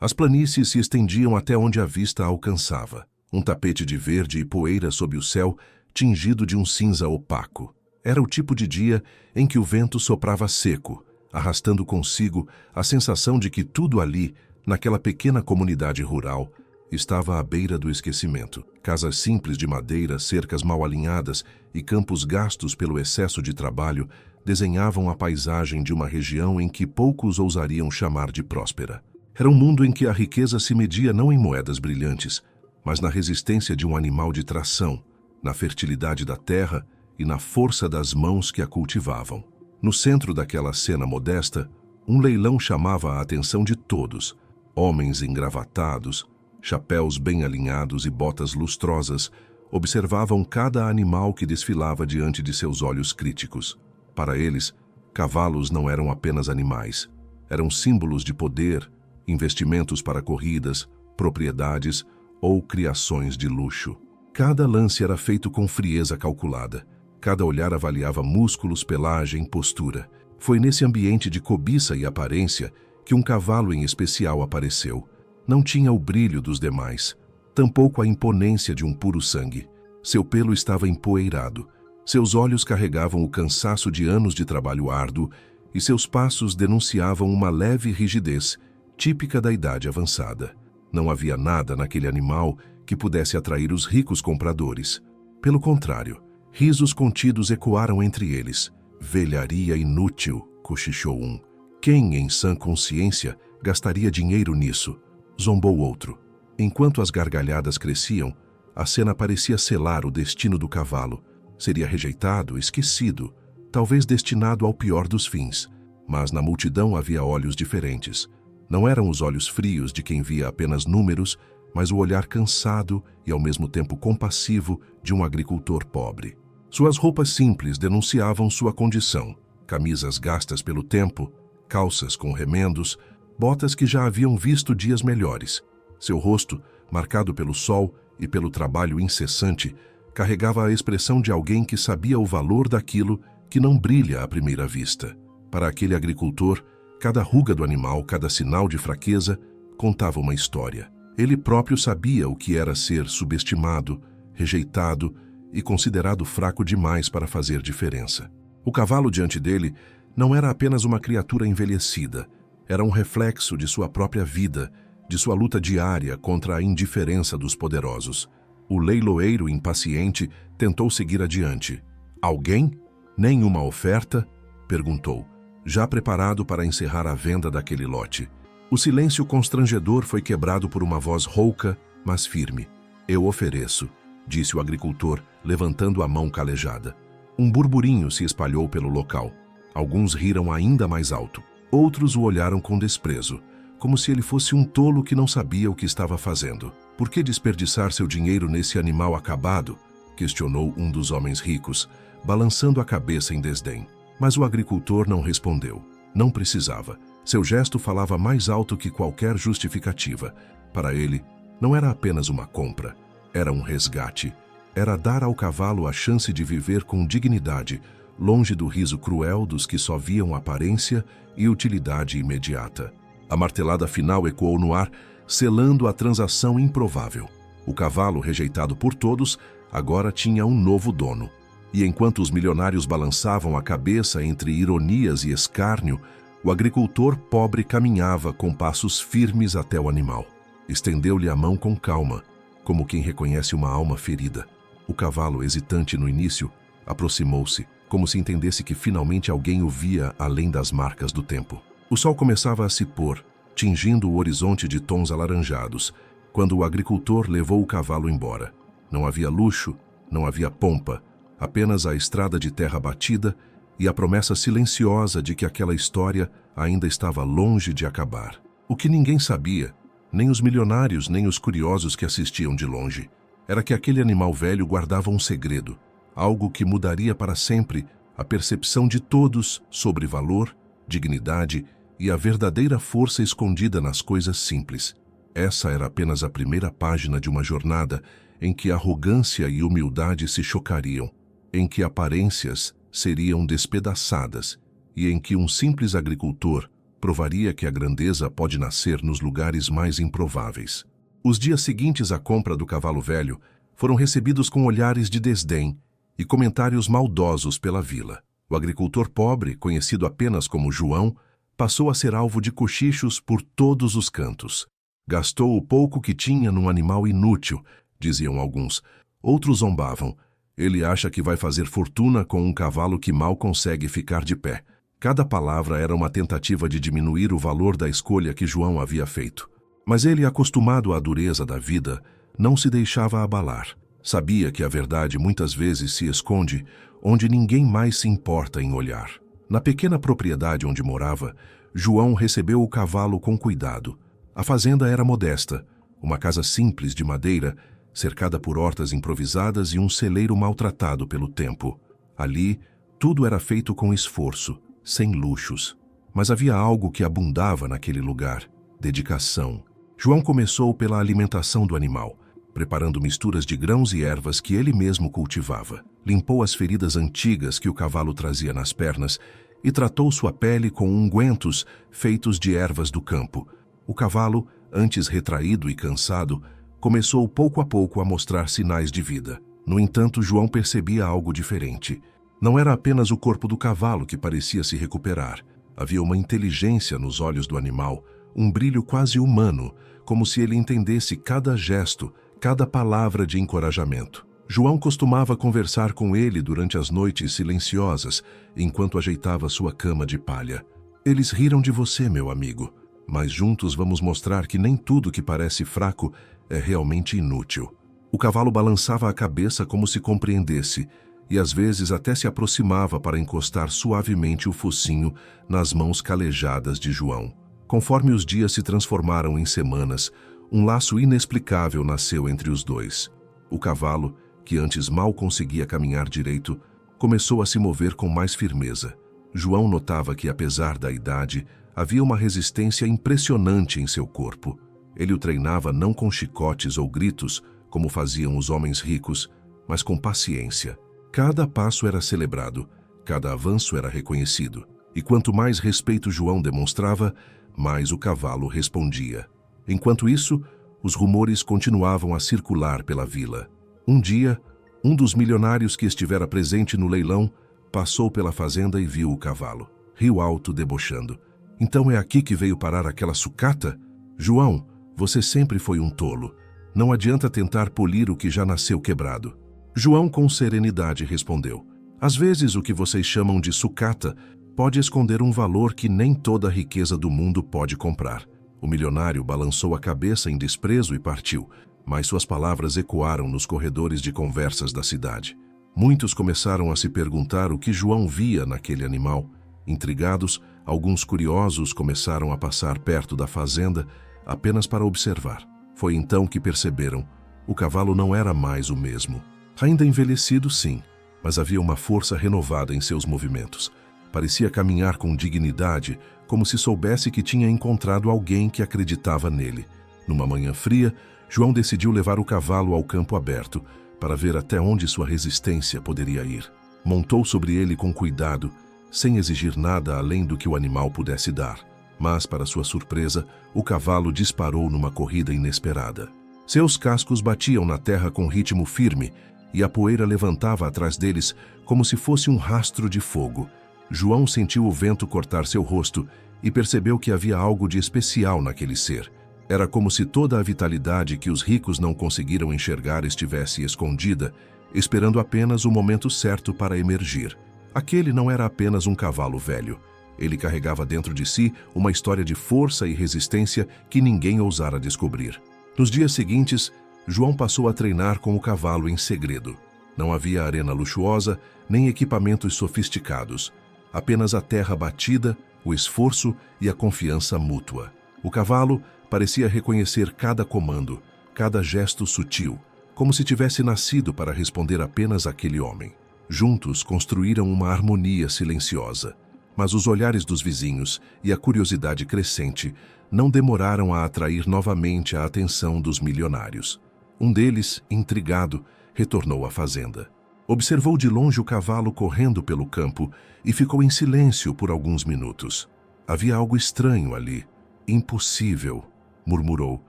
As planícies se estendiam até onde a vista alcançava, um tapete de verde e poeira sob o céu, tingido de um cinza opaco. Era o tipo de dia em que o vento soprava seco, arrastando consigo a sensação de que tudo ali, naquela pequena comunidade rural, estava à beira do esquecimento. Casas simples de madeira, cercas mal alinhadas e campos gastos pelo excesso de trabalho desenhavam a paisagem de uma região em que poucos ousariam chamar de próspera. Era um mundo em que a riqueza se media não em moedas brilhantes, mas na resistência de um animal de tração, na fertilidade da terra e na força das mãos que a cultivavam. No centro daquela cena modesta, um leilão chamava a atenção de todos. Homens engravatados, chapéus bem alinhados e botas lustrosas, observavam cada animal que desfilava diante de seus olhos críticos. Para eles, cavalos não eram apenas animais. Eram símbolos de poder, investimentos para corridas, propriedades ou criações de luxo. Cada lance era feito com frieza calculada. Cada olhar avaliava músculos, pelagem, postura. Foi nesse ambiente de cobiça e aparência que um cavalo em especial apareceu. Não tinha o brilho dos demais, tampouco a imponência de um puro sangue. Seu pelo estava empoeirado, seus olhos carregavam o cansaço de anos de trabalho árduo e seus passos denunciavam uma leve rigidez, típica da idade avançada. Não havia nada naquele animal que pudesse atrair os ricos compradores. Pelo contrário, risos contidos ecoaram entre eles. Velharia inútil, cochichou um. Quem, em sã consciência, gastaria dinheiro nisso? Zombou outro. Enquanto as gargalhadas cresciam, a cena parecia selar o destino do cavalo. Seria rejeitado, esquecido, talvez destinado ao pior dos fins. Mas na multidão havia olhos diferentes. Não eram os olhos frios de quem via apenas números, mas o olhar cansado e ao mesmo tempo compassivo de um agricultor pobre. Suas roupas simples denunciavam sua condição. Camisas gastas pelo tempo, calças com remendos, botas que já haviam visto dias melhores. Seu rosto, marcado pelo sol e pelo trabalho incessante, carregava a expressão de alguém que sabia o valor daquilo que não brilha à primeira vista. Para aquele agricultor, cada ruga do animal, cada sinal de fraqueza, contava uma história. Ele próprio sabia o que era ser subestimado, rejeitado e considerado fraco demais para fazer diferença. O cavalo diante dele não era apenas uma criatura envelhecida, era um reflexo de sua própria vida, de sua luta diária contra a indiferença dos poderosos. O leiloeiro impaciente tentou seguir adiante. Alguém? Nenhuma oferta? Perguntou, já preparado para encerrar a venda daquele lote. O silêncio constrangedor foi quebrado por uma voz rouca, mas firme. Eu ofereço, disse o agricultor, levantando a mão calejada. Um burburinho se espalhou pelo local. Alguns riram ainda mais alto. Outros o olharam com desprezo, como se ele fosse um tolo que não sabia o que estava fazendo. Por que desperdiçar seu dinheiro nesse animal acabado? Questionou um dos homens ricos, balançando a cabeça em desdém. Mas o agricultor não respondeu. Não precisava. Seu gesto falava mais alto que qualquer justificativa. Para ele, não era apenas uma compra. Era um resgate. Era dar ao cavalo a chance de viver com dignidade, longe do riso cruel dos que só viam aparência e utilidade imediata. A martelada final ecoou no ar, selando a transação improvável. O cavalo, rejeitado por todos, agora tinha um novo dono. E enquanto os milionários balançavam a cabeça entre ironias e escárnio, o agricultor pobre caminhava com passos firmes até o animal. Estendeu-lhe a mão com calma, como quem reconhece uma alma ferida. O cavalo, hesitante no início, aproximou-se, como se entendesse que finalmente alguém o via além das marcas do tempo. O sol começava a se pôr, tingindo o horizonte de tons alaranjados, quando o agricultor levou o cavalo embora. Não havia luxo, não havia pompa, apenas a estrada de terra batida e a promessa silenciosa de que aquela história ainda estava longe de acabar. O que ninguém sabia, nem os milionários nem os curiosos que assistiam de longe, era que aquele animal velho guardava um segredo, algo que mudaria para sempre a percepção de todos sobre valor, dignidade e a verdadeira força escondida nas coisas simples. Essa era apenas a primeira página de uma jornada em que arrogância e humildade se chocariam, em que aparências seriam despedaçadas e em que um simples agricultor, provaria que a grandeza pode nascer nos lugares mais improváveis. Os dias seguintes à compra do cavalo velho foram recebidos com olhares de desdém e comentários maldosos pela vila. O agricultor pobre, conhecido apenas como João, passou a ser alvo de cochichos por todos os cantos. Gastou o pouco que tinha num animal inútil, diziam alguns. Outros zombavam. Ele acha que vai fazer fortuna com um cavalo que mal consegue ficar de pé. Cada palavra era uma tentativa de diminuir o valor da escolha que João havia feito. Mas ele, acostumado à dureza da vida, não se deixava abalar. Sabia que a verdade muitas vezes se esconde onde ninguém mais se importa em olhar. Na pequena propriedade onde morava, João recebeu o cavalo com cuidado. A fazenda era modesta, uma casa simples de madeira, cercada por hortas improvisadas e um celeiro maltratado pelo tempo. Ali, tudo era feito com esforço, sem luxos. Mas havia algo que abundava naquele lugar: dedicação. João começou pela alimentação do animal, preparando misturas de grãos e ervas que ele mesmo cultivava. Limpou as feridas antigas que o cavalo trazia nas pernas e tratou sua pele com ungüentos feitos de ervas do campo. O cavalo, antes retraído e cansado, começou pouco a pouco a mostrar sinais de vida. No entanto, João percebia algo diferente. Não era apenas o corpo do cavalo que parecia se recuperar. Havia uma inteligência nos olhos do animal, um brilho quase humano, como se ele entendesse cada gesto, cada palavra de encorajamento. João costumava conversar com ele durante as noites silenciosas, enquanto ajeitava sua cama de palha. Eles riram de você, meu amigo, mas juntos vamos mostrar que nem tudo que parece fraco é realmente inútil. O cavalo balançava a cabeça como se compreendesse, e às vezes até se aproximava para encostar suavemente o focinho nas mãos calejadas de João. Conforme os dias se transformaram em semanas, um laço inexplicável nasceu entre os dois. O cavalo, que antes mal conseguia caminhar direito, começou a se mover com mais firmeza. João notava que, apesar da idade, havia uma resistência impressionante em seu corpo. Ele o treinava não com chicotes ou gritos, como faziam os homens ricos, mas com paciência. Cada passo era celebrado, cada avanço era reconhecido. E quanto mais respeito João demonstrava, mais o cavalo respondia. Enquanto isso, os rumores continuavam a circular pela vila. Um dia, um dos milionários que estivera presente no leilão passou pela fazenda e viu o cavalo. Riu alto, debochando. Então é aqui que veio parar aquela sucata? João, você sempre foi um tolo. Não adianta tentar polir o que já nasceu quebrado. João, com serenidade, respondeu. Às vezes o que vocês chamam de sucata pode esconder um valor que nem toda a riqueza do mundo pode comprar. O milionário balançou a cabeça em desprezo e partiu, mas suas palavras ecoaram nos corredores de conversas da cidade. Muitos começaram a se perguntar o que João via naquele animal. Intrigados, alguns curiosos começaram a passar perto da fazenda apenas para observar. Foi então que perceberam: o cavalo não era mais o mesmo. Ainda envelhecido, sim, mas havia uma força renovada em seus movimentos. Parecia caminhar com dignidade, como se soubesse que tinha encontrado alguém que acreditava nele. Numa manhã fria, João decidiu levar o cavalo ao campo aberto, para ver até onde sua resistência poderia ir. Montou sobre ele com cuidado, sem exigir nada além do que o animal pudesse dar. Mas, para sua surpresa, o cavalo disparou numa corrida inesperada. Seus cascos batiam na terra com ritmo firme, e a poeira levantava atrás deles como se fosse um rastro de fogo. João sentiu o vento cortar seu rosto e percebeu que havia algo de especial naquele ser. Era como se toda a vitalidade que os ricos não conseguiram enxergar estivesse escondida, esperando apenas o momento certo para emergir. Aquele não era apenas um cavalo velho. Ele carregava dentro de si uma história de força e resistência que ninguém ousara descobrir. Nos dias seguintes, João passou a treinar com o cavalo em segredo. Não havia arena luxuosa, nem equipamentos sofisticados. Apenas a terra batida, o esforço e a confiança mútua. O cavalo parecia reconhecer cada comando, cada gesto sutil, como se tivesse nascido para responder apenas àquele homem. Juntos construíram uma harmonia silenciosa. Mas os olhares dos vizinhos e a curiosidade crescente não demoraram a atrair novamente a atenção dos milionários. Um deles, intrigado, retornou à fazenda. Observou de longe o cavalo correndo pelo campo e ficou em silêncio por alguns minutos. Havia algo estranho ali. Impossível, murmurou,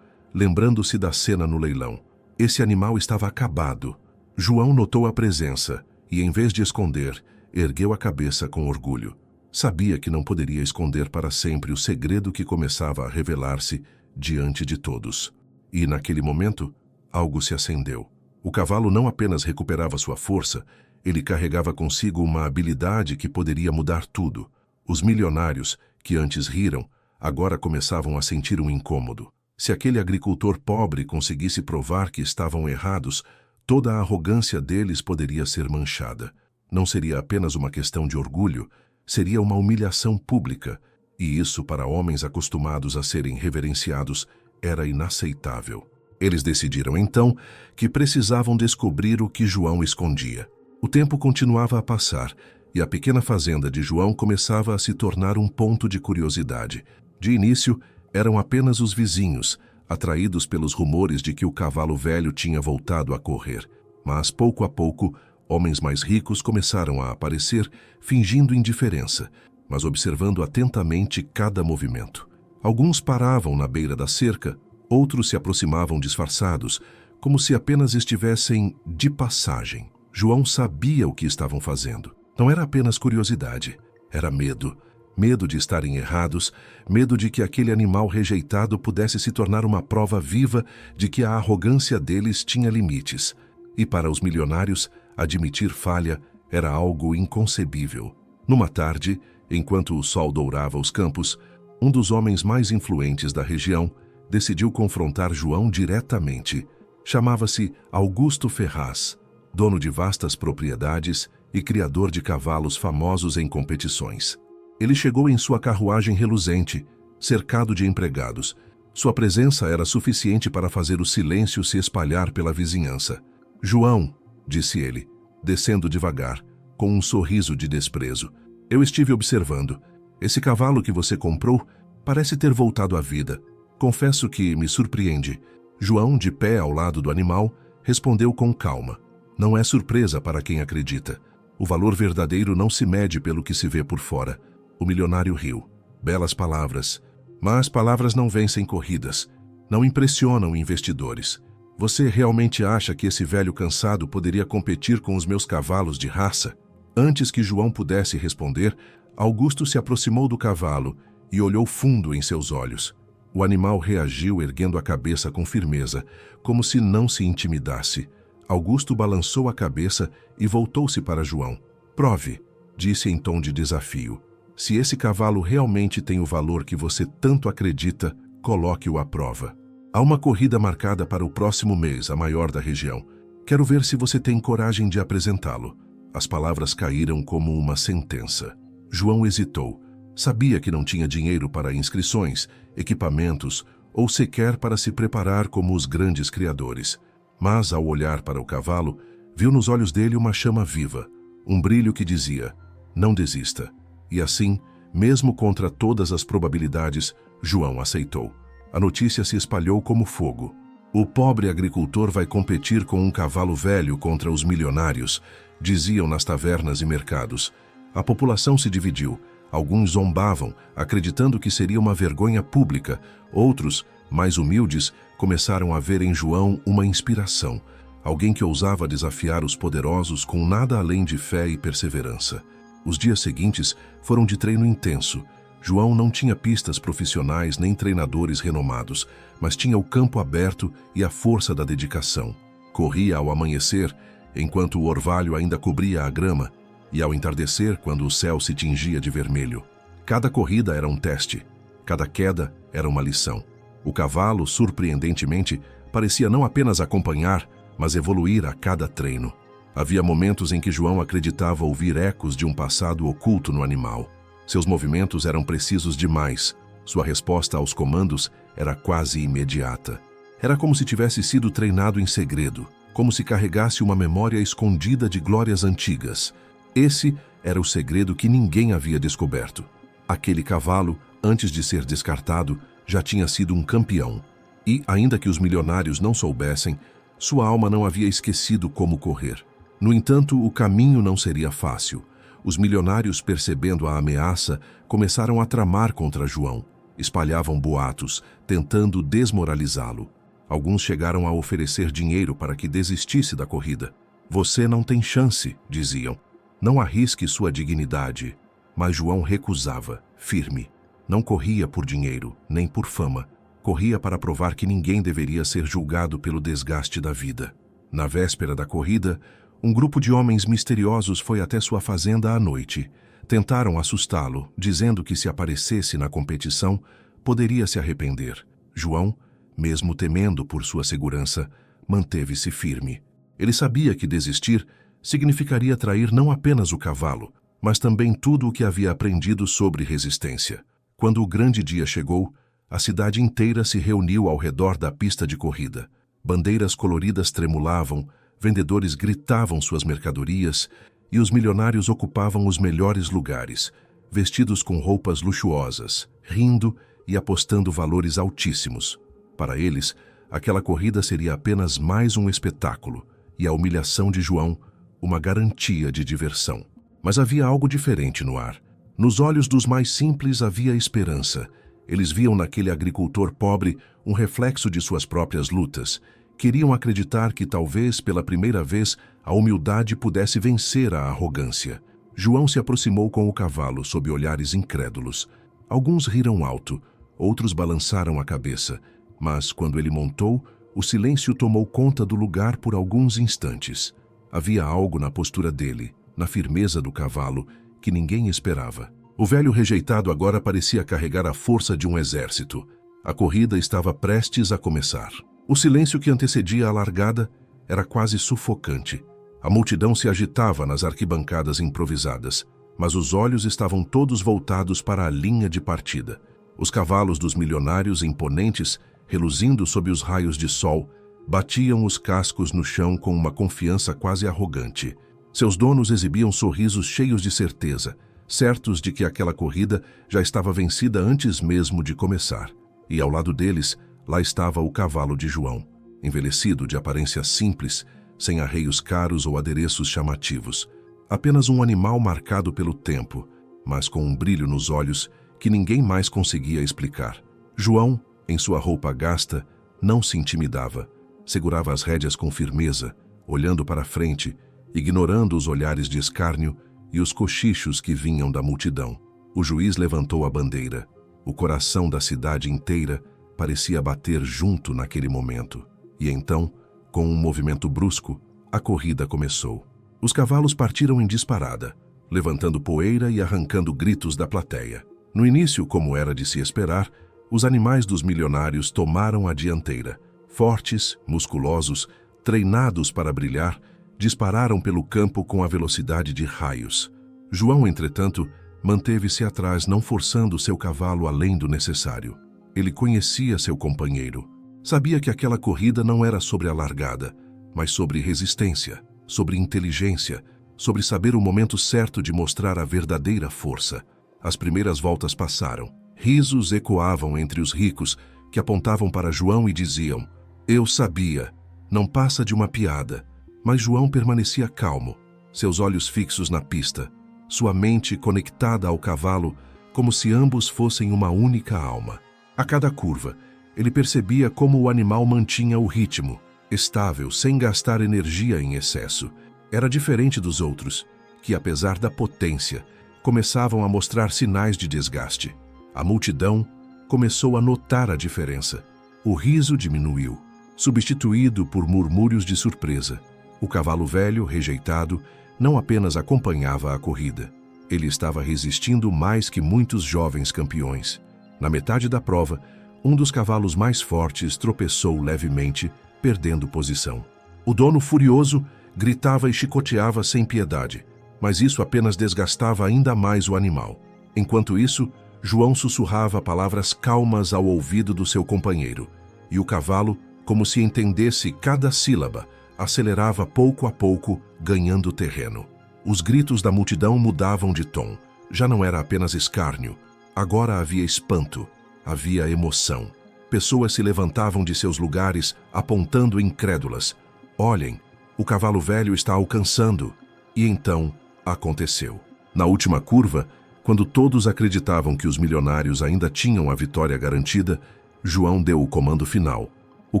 lembrando-se da cena no leilão. Esse animal estava acabado. João notou a presença e, em vez de esconder, ergueu a cabeça com orgulho. Sabia que não poderia esconder para sempre o segredo que começava a revelar-se diante de todos. E, naquele momento, algo se acendeu. O cavalo não apenas recuperava sua força, ele carregava consigo uma habilidade que poderia mudar tudo. Os milionários, que antes riram, agora começavam a sentir um incômodo. Se aquele agricultor pobre conseguisse provar que estavam errados, toda a arrogância deles poderia ser manchada. Não seria apenas uma questão de orgulho, seria uma humilhação pública, e isso, para homens acostumados a serem reverenciados, era inaceitável. Eles decidiram, então, que precisavam descobrir o que João escondia. O tempo continuava a passar, e a pequena fazenda de João começava a se tornar um ponto de curiosidade. De início, eram apenas os vizinhos, atraídos pelos rumores de que o cavalo velho tinha voltado a correr. Mas, pouco a pouco, homens mais ricos começaram a aparecer, fingindo indiferença, mas observando atentamente cada movimento. Alguns paravam na beira da cerca, outros se aproximavam disfarçados, como se apenas estivessem de passagem. João sabia o que estavam fazendo. Não era apenas curiosidade, era medo. Medo de estarem errados, medo de que aquele animal rejeitado pudesse se tornar uma prova viva de que a arrogância deles tinha limites. E para os milionários, admitir falha era algo inconcebível. Numa tarde, enquanto o sol dourava os campos, um dos homens mais influentes da região decidiu confrontar João diretamente. Chamava-se Augusto Ferraz, dono de vastas propriedades e criador de cavalos famosos em competições. Ele chegou em sua carruagem reluzente, cercado de empregados. Sua presença era suficiente para fazer o silêncio se espalhar pela vizinhança. "João", disse ele, descendo devagar, com um sorriso de desprezo, "eu estive observando. Esse cavalo que você comprou parece ter voltado à vida. Confesso que me surpreende." João, de pé ao lado do animal, respondeu com calma. "Não é surpresa para quem acredita. O valor verdadeiro não se mede pelo que se vê por fora." O milionário riu. "Belas palavras. Mas palavras não vencem corridas. Não impressionam investidores. Você realmente acha que esse velho cansado poderia competir com os meus cavalos de raça?" Antes que João pudesse responder, Augusto se aproximou do cavalo e olhou fundo em seus olhos. O animal reagiu erguendo a cabeça com firmeza, como se não se intimidasse. Augusto balançou a cabeça e voltou-se para João. "Prove", disse em tom de desafio. "Se esse cavalo realmente tem o valor que você tanto acredita, coloque-o à prova. Há uma corrida marcada para o próximo mês, a maior da região. Quero ver se você tem coragem de apresentá-lo." As palavras caíram como uma sentença. João hesitou. Sabia que não tinha dinheiro para inscrições, equipamentos ou sequer para se preparar como os grandes criadores. Mas, ao olhar para o cavalo, viu nos olhos dele uma chama viva, um brilho que dizia: "Não desista." E assim, mesmo contra todas as probabilidades, João aceitou. A notícia se espalhou como fogo. "O pobre agricultor vai competir com um cavalo velho contra os milionários", diziam nas tavernas e mercados. A população se dividiu. Alguns zombavam, acreditando que seria uma vergonha pública. Outros, mais humildes, começaram a ver em João uma inspiração, alguém que ousava desafiar os poderosos com nada além de fé e perseverança. Os dias seguintes foram de treino intenso. João não tinha pistas profissionais nem treinadores renomados, mas tinha o campo aberto e a força da dedicação. Corria ao amanhecer, enquanto o orvalho ainda cobria a grama, e ao entardecer, quando o céu se tingia de vermelho. Cada corrida era um teste, cada queda era uma lição. O cavalo, surpreendentemente, parecia não apenas acompanhar, mas evoluir a cada treino. Havia momentos em que João acreditava ouvir ecos de um passado oculto no animal. Seus movimentos eram precisos demais. Sua resposta aos comandos era quase imediata. Era como se tivesse sido treinado em segredo, como se carregasse uma memória escondida de glórias antigas. Esse era o segredo que ninguém havia descoberto. Aquele cavalo, antes de ser descartado, já tinha sido um campeão. E, ainda que os milionários não soubessem, sua alma não havia esquecido como correr. No entanto, o caminho não seria fácil. Os milionários, percebendo a ameaça, começaram a tramar contra João. Espalhavam boatos, tentando desmoralizá-lo. Alguns chegaram a oferecer dinheiro para que desistisse da corrida. Você não tem chance, diziam. Não arrisque sua dignidade. Mas João recusava, firme. Não corria por dinheiro, nem por fama. Corria para provar que ninguém deveria ser julgado pelo desgaste da vida. Na véspera da corrida, um grupo de homens misteriosos foi até sua fazenda à noite. Tentaram assustá-lo, dizendo que se aparecesse na competição, poderia se arrepender. João, mesmo temendo por sua segurança, manteve-se firme. Ele sabia que desistir significaria trair não apenas o cavalo, mas também tudo o que havia aprendido sobre resistência. Quando o grande dia chegou, a cidade inteira se reuniu ao redor da pista de corrida. Bandeiras coloridas tremulavam, vendedores gritavam suas mercadorias e os milionários ocupavam os melhores lugares, vestidos com roupas luxuosas, rindo e apostando valores altíssimos. Para eles, aquela corrida seria apenas mais um espetáculo e a humilhação de João, uma garantia de diversão. Mas havia algo diferente no ar. Nos olhos dos mais simples havia esperança. Eles viam naquele agricultor pobre um reflexo de suas próprias lutas. Queriam acreditar que talvez, pela primeira vez, a humildade pudesse vencer a arrogância. João se aproximou com o cavalo sob olhares incrédulos. Alguns riram alto, outros balançaram a cabeça. Mas, quando ele montou, o silêncio tomou conta do lugar por alguns instantes. Havia algo na postura dele, na firmeza do cavalo, que ninguém esperava. O velho rejeitado agora parecia carregar a força de um exército. A corrida estava prestes a começar. O silêncio que antecedia a largada era quase sufocante. A multidão se agitava nas arquibancadas improvisadas, mas os olhos estavam todos voltados para a linha de partida. Os cavalos dos milionários imponentes, reluzindo sob os raios de sol, batiam os cascos no chão com uma confiança quase arrogante. Seus donos exibiam sorrisos cheios de certeza, certos de que aquela corrida já estava vencida antes mesmo de começar. E ao lado deles, lá estava o cavalo de João, envelhecido, de aparência simples, sem arreios caros ou adereços chamativos. Apenas um animal marcado pelo tempo, mas com um brilho nos olhos que ninguém mais conseguia explicar. João, em sua roupa gasta, não se intimidava. Segurava as rédeas com firmeza, olhando para frente, ignorando os olhares de escárnio e os cochichos que vinham da multidão. O juiz levantou a bandeira. O coração da cidade inteira parecia bater junto naquele momento. E então, com um movimento brusco, a corrida começou. Os cavalos partiram em disparada, levantando poeira e arrancando gritos da plateia. No início, como era de se esperar, os animais dos milionários tomaram a dianteira. Fortes, musculosos, treinados para brilhar, dispararam pelo campo com a velocidade de raios. João, entretanto, manteve-se atrás, não forçando seu cavalo além do necessário. Ele conhecia seu companheiro. Sabia que aquela corrida não era sobre a largada, mas sobre resistência, sobre inteligência, sobre saber o momento certo de mostrar a verdadeira força. As primeiras voltas passaram. Risos ecoavam entre os ricos, que apontavam para João e diziam: "Eu sabia, não passa de uma piada." Mas João permanecia calmo, seus olhos fixos na pista, sua mente conectada ao cavalo, como se ambos fossem uma única alma. A cada curva, ele percebia como o animal mantinha o ritmo, estável, sem gastar energia em excesso. Era diferente dos outros, que, apesar da potência, começavam a mostrar sinais de desgaste. A multidão começou a notar a diferença. O riso diminuiu, substituído por murmúrios de surpresa. O cavalo velho, rejeitado, não apenas acompanhava a corrida. Ele estava resistindo mais que muitos jovens campeões. Na metade da prova, um dos cavalos mais fortes tropeçou levemente, perdendo posição. O dono, furioso, gritava e chicoteava sem piedade, mas isso apenas desgastava ainda mais o animal. Enquanto isso, João sussurrava palavras calmas ao ouvido do seu companheiro, e o cavalo, como se entendesse cada sílaba, acelerava pouco a pouco, ganhando terreno. Os gritos da multidão mudavam de tom. Já não era apenas escárnio. Agora havia espanto, havia emoção. Pessoas se levantavam de seus lugares, apontando incrédulas. "Olhem, o cavalo velho está alcançando." E então, aconteceu. Na última curva, quando todos acreditavam que os milionários ainda tinham a vitória garantida, João deu o comando final. O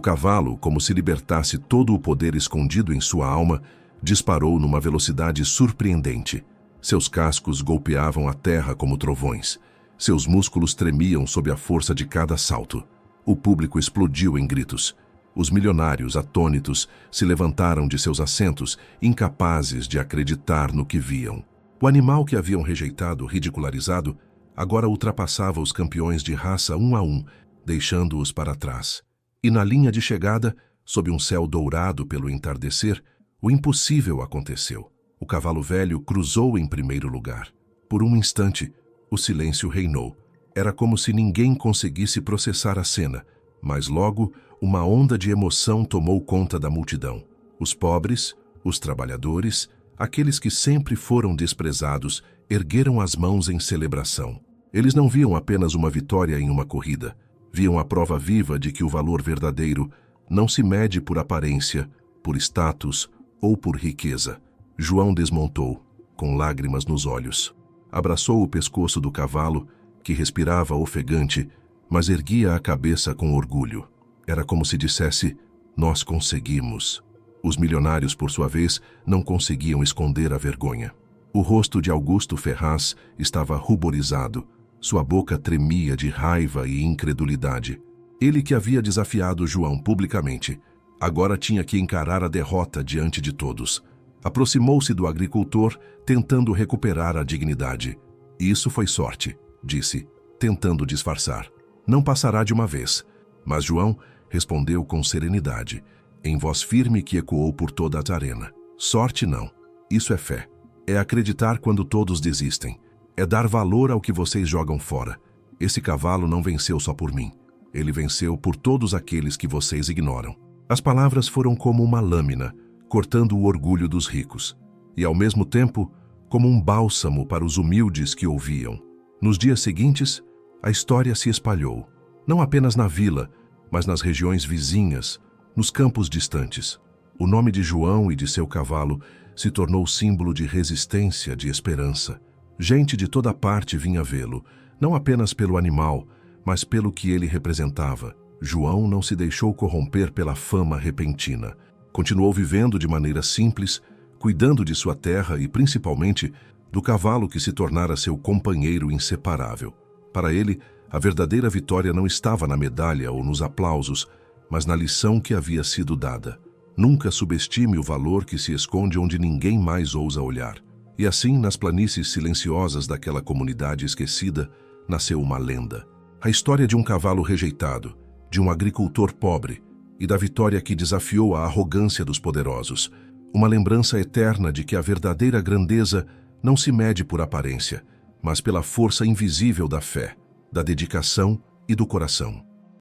cavalo, como se libertasse todo o poder escondido em sua alma, disparou numa velocidade surpreendente. Seus cascos golpeavam a terra como trovões. Seus músculos tremiam sob a força de cada salto. O público explodiu em gritos. Os milionários, atônitos, se levantaram de seus assentos, incapazes de acreditar no que viam. O animal que haviam rejeitado, ridicularizado, agora ultrapassava os campeões de raça um a um, deixando-os para trás. E na linha de chegada, sob um céu dourado pelo entardecer, o impossível aconteceu. O cavalo velho cruzou em primeiro lugar. Por um instante, o silêncio reinou. Era como se ninguém conseguisse processar a cena, mas logo uma onda de emoção tomou conta da multidão. Os pobres, os trabalhadores, aqueles que sempre foram desprezados, ergueram as mãos em celebração. Eles não viam apenas uma vitória em uma corrida, viam a prova viva de que o valor verdadeiro não se mede por aparência, por status ou por riqueza. João desmontou, com lágrimas nos olhos. Abraçou o pescoço do cavalo, que respirava ofegante, mas erguia a cabeça com orgulho. Era como se dissesse: nós conseguimos. Os milionários, por sua vez, não conseguiam esconder a vergonha. O rosto de Augusto Ferraz estava ruborizado. Sua boca tremia de raiva e incredulidade. Ele que havia desafiado João publicamente, agora tinha que encarar a derrota diante de todos. Aproximou-se do agricultor, tentando recuperar a dignidade. Isso foi sorte, disse, tentando disfarçar. Não passará de uma vez. Mas João respondeu com serenidade, em voz firme que ecoou por toda a arena. Sorte não. Isso é fé. É acreditar quando todos desistem. É dar valor ao que vocês jogam fora. Esse cavalo não venceu só por mim. Ele venceu por todos aqueles que vocês ignoram. As palavras foram como uma lâmina, cortando o orgulho dos ricos, e ao mesmo tempo, como um bálsamo para os humildes que ouviam. Nos dias seguintes, a história se espalhou, não apenas na vila, mas nas regiões vizinhas, nos campos distantes. O nome de João e de seu cavalo se tornou símbolo de resistência, de esperança. Gente de toda parte vinha vê-lo, não apenas pelo animal, mas pelo que ele representava. João não se deixou corromper pela fama repentina. Continuou vivendo de maneira simples, cuidando de sua terra e, principalmente, do cavalo que se tornara seu companheiro inseparável. Para ele, a verdadeira vitória não estava na medalha ou nos aplausos, mas na lição que havia sido dada. Nunca subestime o valor que se esconde onde ninguém mais ousa olhar. E assim, nas planícies silenciosas daquela comunidade esquecida, nasceu uma lenda. A história de um cavalo rejeitado, de um agricultor pobre e da vitória que desafiou a arrogância dos poderosos. Uma lembrança eterna de que a verdadeira grandeza não se mede por aparência, mas pela força invisível da fé, da dedicação e do coração.